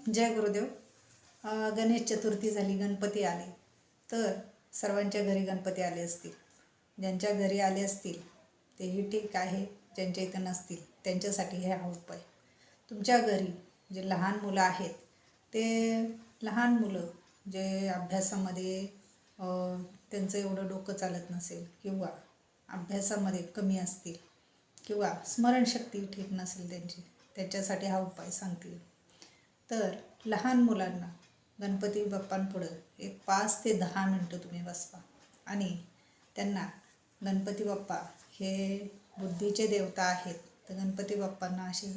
जय गुरुदेव. गणेश चतुर्थी झाली, गणपती आले, तर सर्वांच्या घरी गणपती आले असतील. ज्यांच्या घरी आले असतील तेही ठीक आहे, ज्यांच्या इथं नसतील त्यांच्यासाठी हे हा उपाय. तुमच्या घरी जे लहान मुलं आहेत, ते लहान मुलं जे अभ्यासामध्ये त्यांचं एवढं डोकं चालत नसेल किंवा अभ्यासामध्ये कमी असतील किंवा स्मरणशक्ती ठीक नसेल त्यांच्यासाठी हा उपाय सांगते. तर लहान मुलांना गणपती बाप्पांपुढं एक 5 ते 10 मिनटं तुम्ही बसवा आणि त्यांना गणपती बाप्पा हे बुद्धीचे देवता आहेत, तर गणपती बाप्पांना अशी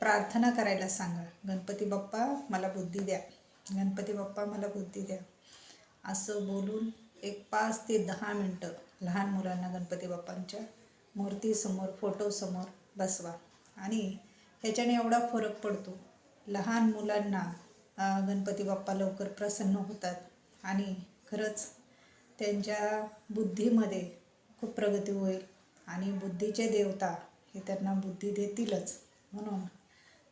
प्रार्थना करायला सांगा, गणपती बाप्पा मला बुद्धी द्या, गणपती बाप्पा मला बुद्धी द्या, असं बोलून एक 5 ते 10 मिनटं लहान मुलांना गणपती बाप्पांच्या मूर्तीसमोर, फोटोसमोर बसवा. आणि ह्याच्याने एवढा फरक पडतो, लहान मुलांना गणपती बाप्पा लवकर प्रसन्न होतात आणि खरंच त्यांच्या बुद्धीमध्ये खूप प्रगती होईल आणि बुद्धीचे देवता हे त्यांना बुद्धी देतीलच. म्हणून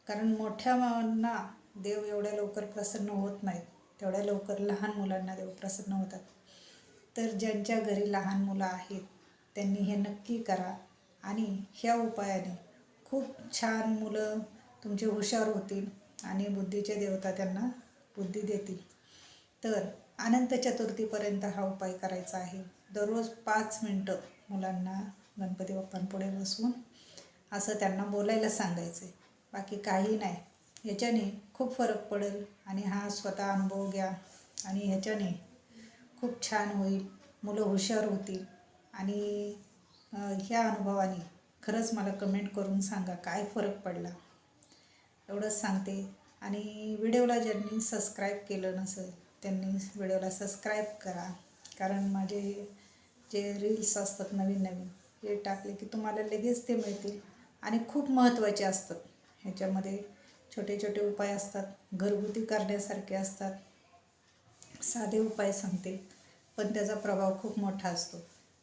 कारण मोठ्यांना देव एवढ्या लवकर प्रसन्न होत नाहीत, तेवढ्या लवकर लहान मुलांना देव प्रसन्न होतात. तर ज्यांच्या घरी लहान मुलं आहेत त्यांनी हे नक्की करा आणि ह्या उपायाने खूप छान मुलं तुमचे हुशार होतील आणि बुद्धीचे देवता त्यांना बुद्धी देतील. तर अनंत चतुर्थीपर्यंत हा उपाय करायचा आहे. दररोज 5 मिनटं मुलांना गणपती बाप्पांपुढे बसवून असं त्यांना बोलायला सांगायचं आहे, बाकी काही नाही. ह्याच्याने खूप फरक पडेल आणि हा स्वतः अनुभव घ्या आणि ह्याच्याने खूप छान होईल, मुलं हुशार होतील. आणि ह्या अनुभवाने खरंच मला कमेंट करून सांगा काय फरक पडला. एवढंच सांगते. आणि व्हिडिओला ज्यांनी सबस्क्राईब केलं नसेल त्यांनी व्हिडिओला सबस्क्राईब करा, कारण माझे जे रील्स असतात नवीन नवीन हे टाकले की तुम्हाला लगेच ते मिळतील आणि खूप महत्त्वाचे असतात. ह्याच्यामध्ये छोटे छोटे उपाय असतात, घरगुती करण्यासारखे असतात. साधे उपाय सांगते पण त्याचा प्रभाव खूप मोठा असतो.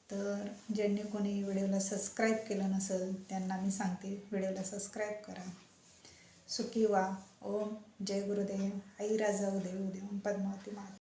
तर ज्यांनी कोणी व्हिडिओला सबस्क्राईब केलं नसेल त्यांना मी सांगते, व्हिडिओला सबस्क्राईब करा. सुखी व्हा. ओम जय गुरुदेव. आई राजा उदय उदय. ओम पद्मावती माता.